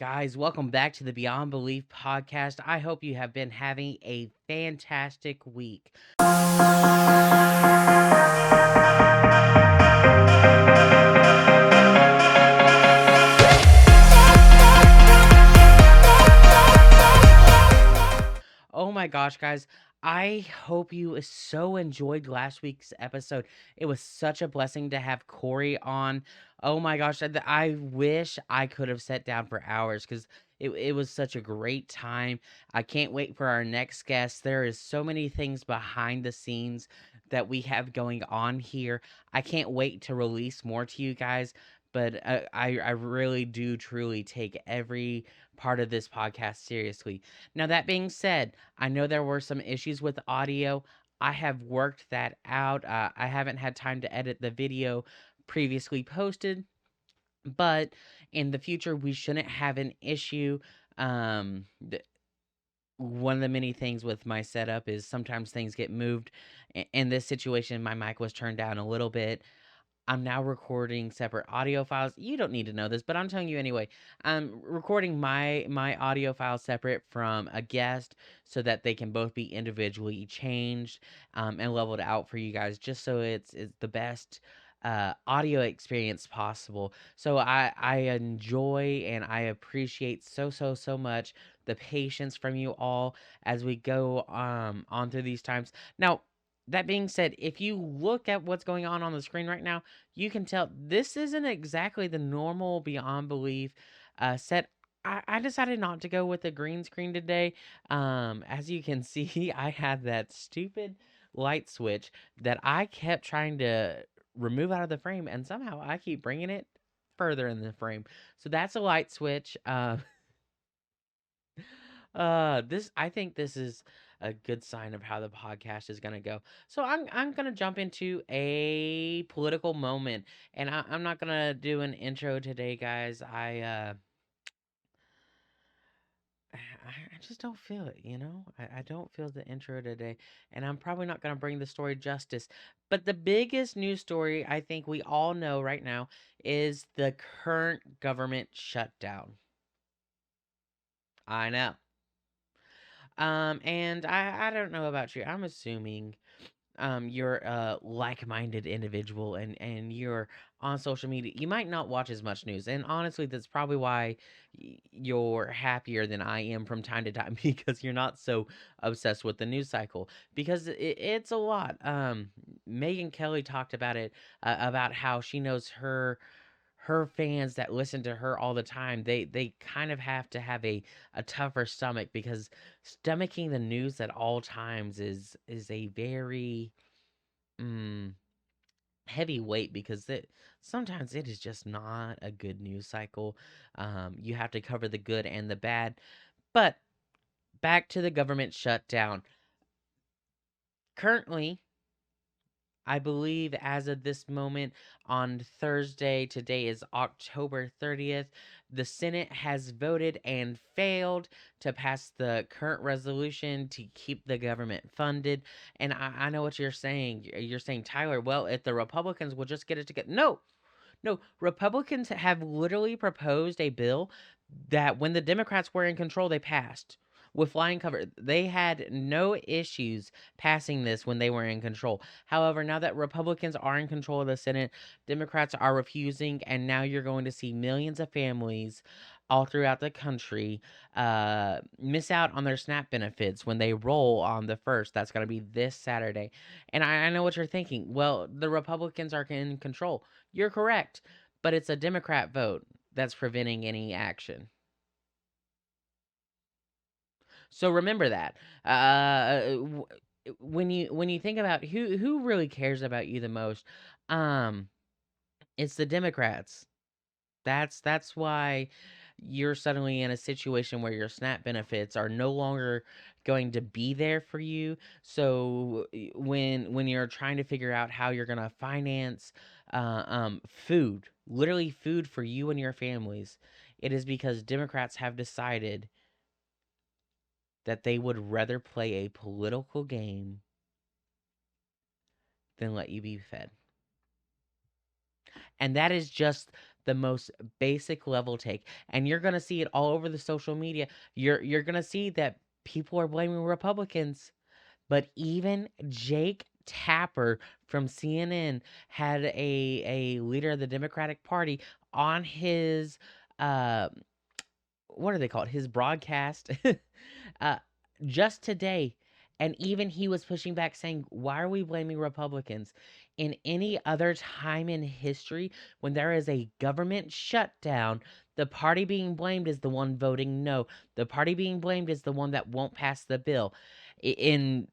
Guys, welcome back to the Beyond Belief podcast. I hope you have been having a fantastic week. Oh my gosh, guys. I hope you so enjoyed last week's episode. It was such a blessing to have Corey on. Oh my gosh, I wish I could have sat down for hours because it was such a great time. I can't wait for our next guest. There is so many things behind the scenes that we have going on here. I can't wait to release more to you guys. But I really do truly take every part of this podcast seriously. Now, that being said, I know there were some issues with audio. I have worked that out. I haven't had time to edit the video previously posted, but in the future, we shouldn't have an issue. Um, th- One of the many things with my setup is sometimes things get moved. In this situation, my mic was turned down a little bit. I'm now recording separate audio files. You don't need to know this, but I'm telling you anyway. I'm recording my audio files separate from a guest so that they can both be individually changed and leveled out for you guys, just so it's the best audio experience possible. So I enjoy and I appreciate so much the patience from you all as we go on through these times. Now, that being said, if you look at what's going on the screen right now, you can tell this isn't exactly the normal Beyond Belief set. I decided not to go with the green screen today. As you can see, I had that stupid light switch that I kept trying to remove out of the frame, and somehow I keep bringing it further in the frame. So that's a light switch. This I think this is a good sign of how the podcast is gonna go. So I'm gonna jump into a political moment, and I'm not gonna do an intro today, guys. I just don't feel it, you know. I don't feel the intro today, and I'm probably not gonna bring the story justice. But the biggest news story I think we all know right now is the current government shutdown. I know. And I don't know about you. I'm assuming you're a like-minded individual and you're on social media. You might not watch as much news, and honestly, that's probably why you're happier than I am from time to time because you're not so obsessed with the news cycle because it's a lot. Megan Kelly talked about it about how she knows her fans that listen to her all the time, they kind of have to have a tougher stomach because stomaching the news at all times is a very mm, heavy weight because it sometimes it is just not a good news cycle. You have to cover the good and the bad. But back to the government shutdown. Currently, I believe as of this moment on Thursday, today is October 30th, the Senate has voted and failed to pass the current resolution to keep the government funded. And I know what you're saying. You're saying, Tyler, well, if the Republicans will just get it together. No, no, Republicans have literally proposed a bill that when the Democrats were in control, they passed with flying cover. They had no issues passing this when they were in control. However, now that Republicans are in control of the Senate, Democrats are refusing, and now you're going to see millions of families all throughout the country miss out on their SNAP benefits when they roll on the 1st. That's going to be this Saturday. And I know what you're thinking. Well, the Republicans are in control. You're correct, but it's a Democrat vote that's preventing any action. So remember that. When you think about who really cares about you the most, um, it's the Democrats. That's why you're suddenly in a situation where your SNAP benefits are no longer going to be there for you. So when you're trying to figure out how you're going to finance food, literally food for you and your families, it is because Democrats have decided that they would rather play a political game than let you be fed. And that is just the most basic level take, and you're gonna see it all over the social media. You're gonna see that people are blaming Republicans, but even Jake Tapper from CNN had a leader of the Democratic Party on his uh what do they call it? His broadcast uh just today. And even he was pushing back saying, "Why are we blaming Republicans? In any other time in history, when there is a government shutdown, the party being blamed is the one voting no. The party being blamed is the one that won't pass the bill." In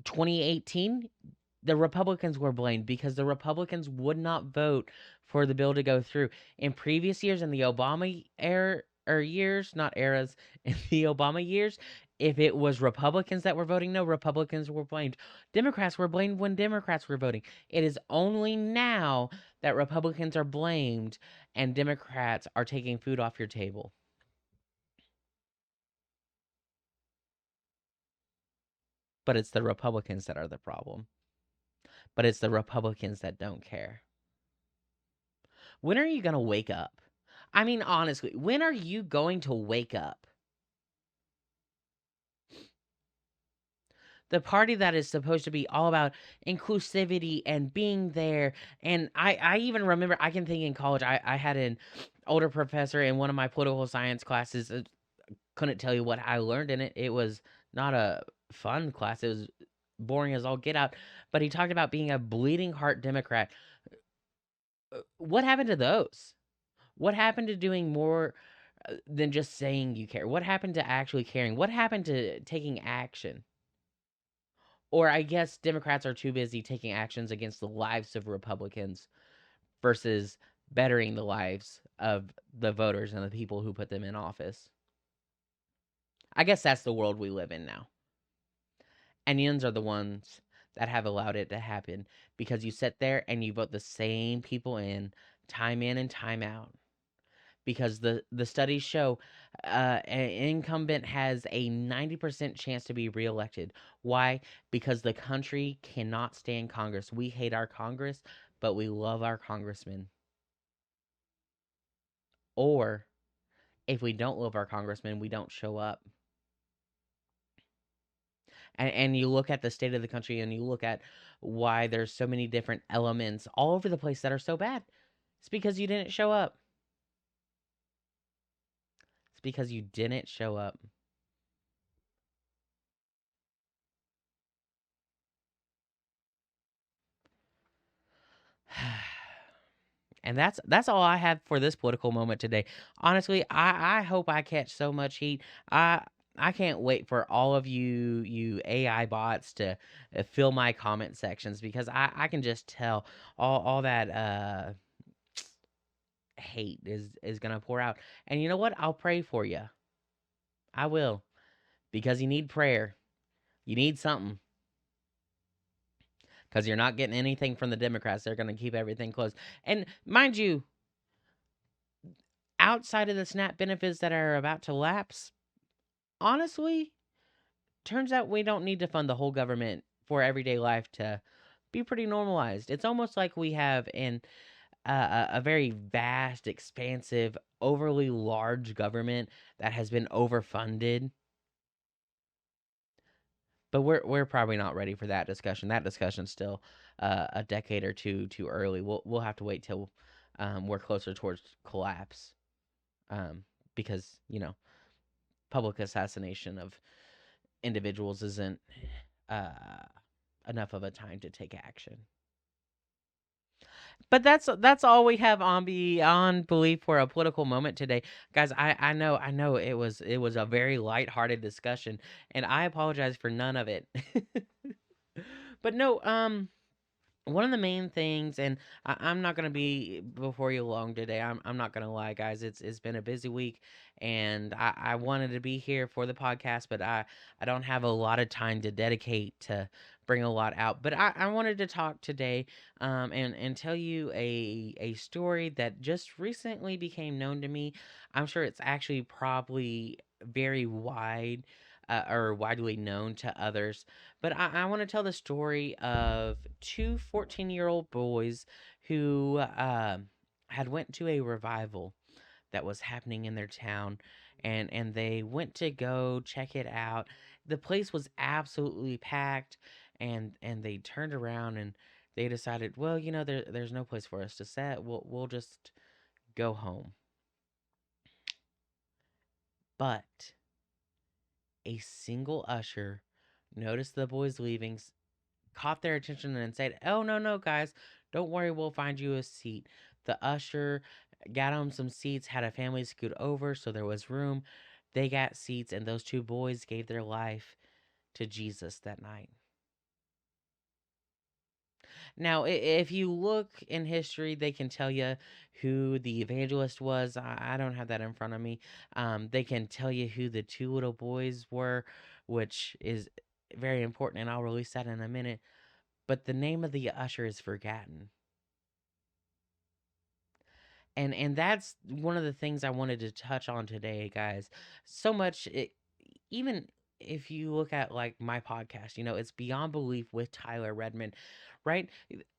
2018, the Republicans were blamed because the Republicans would not vote for the bill to go through. In previous years, in the Obama era or years, not eras, in the Obama years, if it was Republicans that were voting no, Republicans were blamed. Democrats were blamed when Democrats were voting. It is only now that Republicans are blamed and Democrats are taking food off your table. But it's the Republicans that are the problem. But it's the Republicans that don't care. When are you going to wake up? I mean, honestly, when are you going to wake up? The party that is supposed to be all about inclusivity and being there. And I even remember, I can think in college, I had an older professor in one of my political science classes. Couldn't tell you what I learned in it. It was not a fun class. It was boring as all get out. But he talked about being a bleeding heart Democrat. What happened to those? What happened to doing more than just saying you care? What happened to actually caring? What happened to taking action? Or I guess Democrats are too busy taking actions against the lives of Republicans versus bettering the lives of the voters and the people who put them in office. I guess that's the world we live in now. And yins are the ones that have allowed it to happen because you sit there and you vote the same people in and time out. Because the studies show an incumbent has a 90% chance to be reelected. Why? Because the country cannot stand Congress. We hate our Congress, but we love our congressmen. Or if we don't love our congressmen, we don't show up. And you look at the state of the country and you look at why there's so many different elements all over the place that are so bad. It's because you didn't show up. It's because you didn't show up. And that's all I have for this political moment today. Honestly, I hope I catch so much heat. I I can't wait for all of you AI bots to fill my comment sections because I can just tell all that hate is gonna pour out. And you know what? I'll pray for you. I will because you need prayer. You need something because you're not getting anything from the Democrats. They're gonna keep everything closed. And mind you, outside of the SNAP benefits that are about to lapse, honestly, turns out we don't need to fund the whole government for everyday life to be pretty normalized. It's almost like we have a very vast, expansive, overly large government that has been overfunded. But we're probably not ready for that discussion. That discussion's still a decade or two too early. We'll have to wait till we're closer towards collapse, because public assassination of individuals isn't uh, enough of a time to take action. But that's all we have on Beyond Belief for a political moment today, guys. I know it was a very lighthearted discussion, and I apologize for none of it. But no, one of the main things, and I'm not gonna be before you long today. I'm not gonna lie, guys. It's been a busy week, and I wanted to be here for the podcast, but I don't have a lot of time to dedicate to bring a lot out. But I wanted to talk today, and tell you a story that just recently became known to me. I'm sure it's actually probably very wide. Or widely known to others, but I want to tell the story of two 14-year-old boys who had went to a revival that was happening in their town, and they went to go check it out. The place was absolutely packed, and they turned around and they decided, well, there's no place for us to set. We'll just go home. But a single usher noticed the boys leaving, caught their attention, and said, "Oh, no, no, guys, don't worry, we'll find you a seat." The usher got them some seats, had a family scoot over so there was room. They got seats, and those two boys gave their life to Jesus that night. Now, if you look in history, they can tell you who the evangelist was. I don't have that in front of me. They can tell you who the two little boys were, which is very important, and I'll release that in a minute. But the name of the usher is forgotten. And that's one of the things I wanted to touch on today, guys. So much even if you look at like my podcast, it's Beyond Belief with Tyler Redman, right?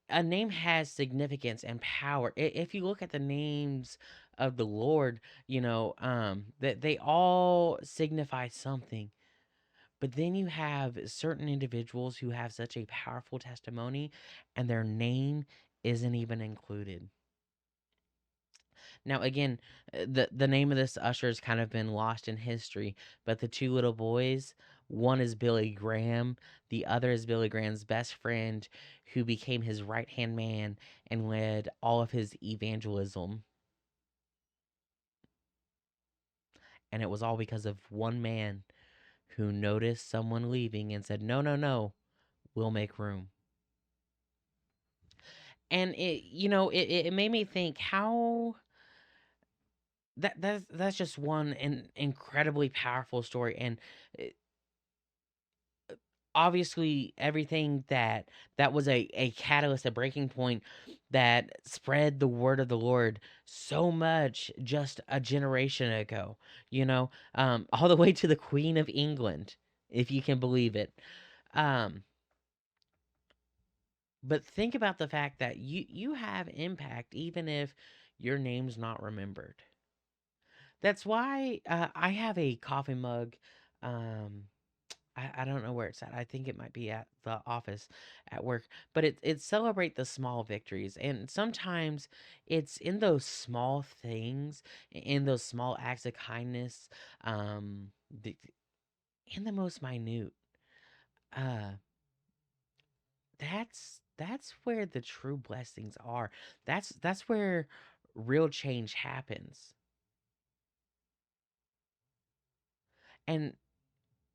A name has significance and power. If you look at the names of the Lord, that they all signify something. But then you have certain individuals who have such a powerful testimony and their name isn't even included. Now, again, the name of this usher has kind of been lost in history, but the two little boys, one is Billy Graham, the other is Billy Graham's best friend, who became his right hand man and led all of his evangelism. And it was all because of one man who noticed someone leaving and said, "No, no, no, we'll make room." And it made me think how that's just one incredibly powerful story. And uh, obviously everything that was a catalyst, a breaking point that spread the word of the Lord so much just a generation ago, all the way to the Queen of England, if you can believe it. um but think about the fact that you have impact even if your name's not remembered. That's why I have a coffee mug. um I don't know where it's at. I think it might be at the office at work. But it celebrate the small victories. And sometimes it's in those small things, in those small acts of kindness, um, the, in the most minute. Uh, that's where the true blessings are. That's where real change happens. And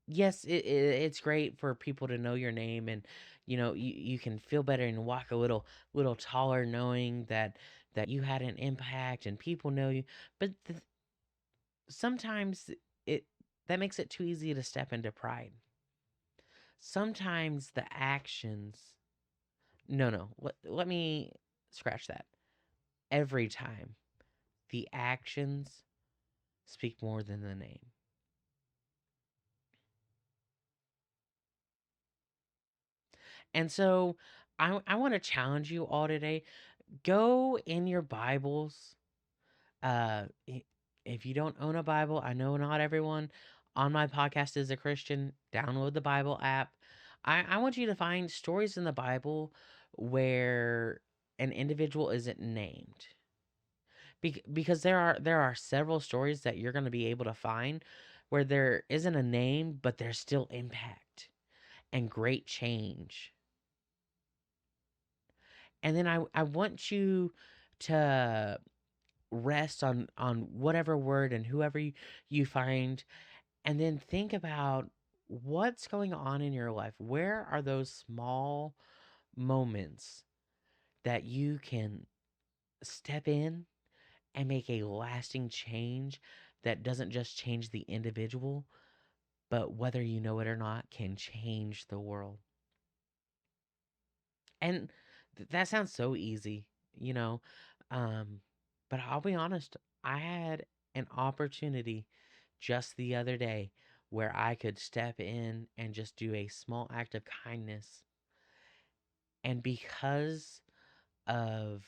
yes, it's great for people to know your name, and you can feel better and walk a little taller knowing that you had an impact and people know you. But sometimes it that makes it too easy to step into pride. Sometimes the actions, no, no, let me scratch that. Every time the actions speak more than the name. And so I want to challenge you all today. Go in your Bibles. If you don't own a Bible, I know not everyone on my podcast is a Christian. Download the Bible app. I want you to find stories in the Bible where an individual isn't named. Because there are several stories that you're going to be able to find where there isn't a name, but there's still impact and great change. And then I want you to rest on whatever word and whoever you find, and then think about what's going on in your life. Where are those small moments that you can step in and make a lasting change that doesn't just change the individual, but whether you know it or not, can change the world. And that sounds so easy, you know. Um, but I'll be honest, I had an opportunity just the other day where I could step in and just do a small act of kindness. And because of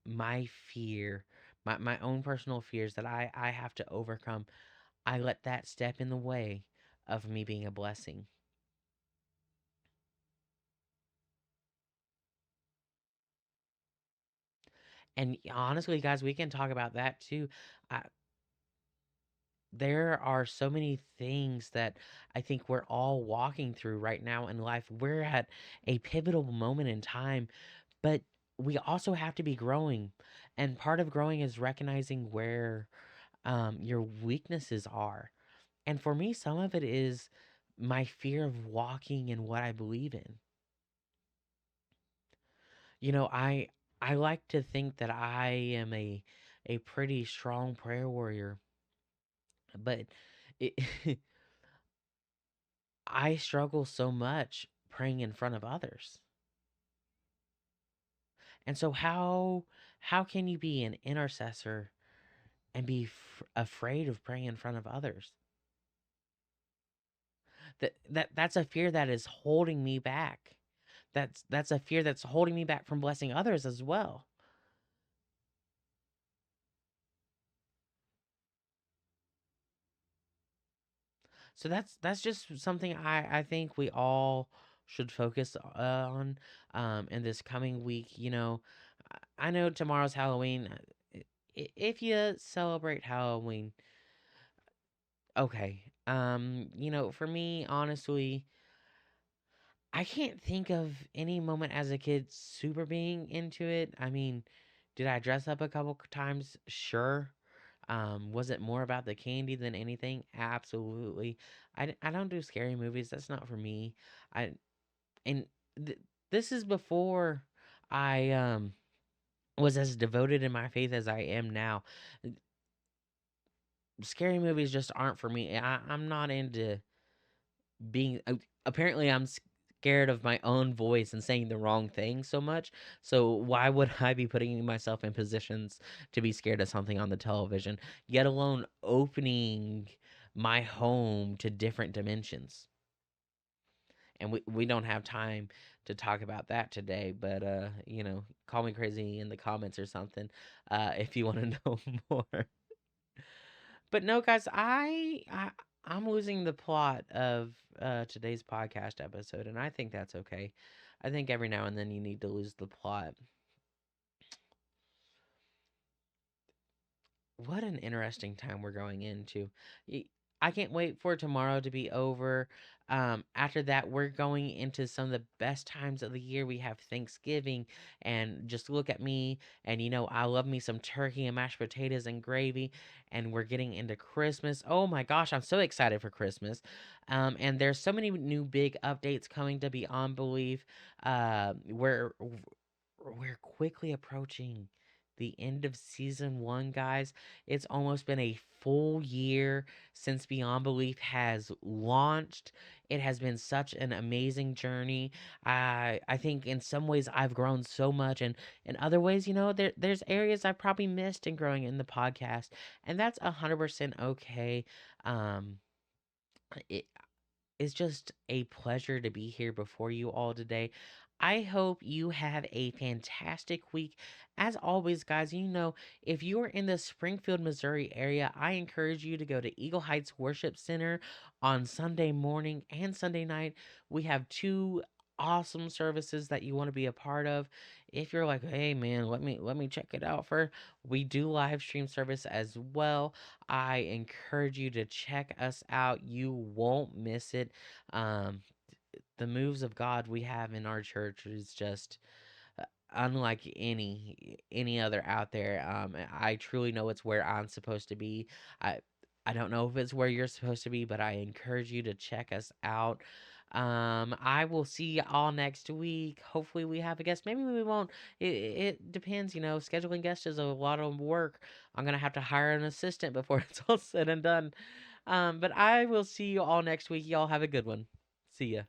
my fear, my own personal fears that I have to overcome, I let that step in the way of me being a blessing. And honestly, guys, we can talk about that too. I, there are so many things that I think we're all walking through right now in life. We're at a pivotal moment in time, but we also have to be growing. And part of growing is recognizing where your weaknesses are. And for me, some of it is my fear of walking in what I believe in. You know, I like to think that I am a pretty strong prayer warrior, but it, I struggle so much praying in front of others. And so how can you be an intercessor and be afraid of praying in front of others? That's a fear that is holding me back. That's a fear that's holding me back from blessing others as well. So that's just something I think we all should focus on in this coming week. You know, I know tomorrow's Halloween. If you celebrate Halloween, okay. You know, for me, honestly, I can't think of any moment as a kid super being into it. I mean, did I dress up a couple times? Sure. Was it more about the candy than anything? Absolutely. I don't do scary movies. That's not for me. I and th- this is before I was as devoted in my faith as I am now. Scary movies just aren't for me. I'm not into being apparently I'm scared of my own voice and saying the wrong thing so much. So why would I be putting myself in positions to be scared of something on the television, yet alone opening my home to different dimensions? And we don't have time to talk about that today, but you know, call me crazy in the comments or something if you want to know more. But no, guys, I'm losing the plot of today's podcast episode, and I think that's okay. I think every now and then you need to lose the plot. What an interesting time we're going into. Y- I can't wait for tomorrow to be over. After that, we're going into some of the best times of the year. We have Thanksgiving, and just look at me. And you know, I love me some turkey and mashed potatoes and gravy. And we're getting into Christmas. Oh my gosh, I'm so excited for Christmas. And there's so many new big updates coming to Beyond Belief. We're quickly approaching the end of season one, guys. It's almost been a full year since Beyond Belief has launched. It has been such an amazing journey. I think in some ways I've grown so much, and in other ways, you know, there's areas I probably missed in growing in the podcast, and that's 100% okay. Um, it, it's just a pleasure to be here before you all today. I hope you have a fantastic week. As always, guys, you know, if you are in the Springfield, Missouri area, I encourage you to go to Eagle Heights Worship Center on Sunday morning and Sunday night. We have two awesome services that you want to be a part of. If you're like, "Hey man, let me check it out first," we do live stream service as well. I encourage you to check us out. You won't miss it. Um, the moves of God we have in our church is just unlike any other out there. I truly know it's where I'm supposed to be. I I don't know if it's where you're supposed to be, but I encourage you to check us out. I will see you all next week. Hopefully, we have a guest. Maybe we won't. It depends. You know, scheduling guests is a lot of work. I'm gonna have to hire an assistant before it's all said and done. But I will see you all next week. Y'all have a good one. See ya.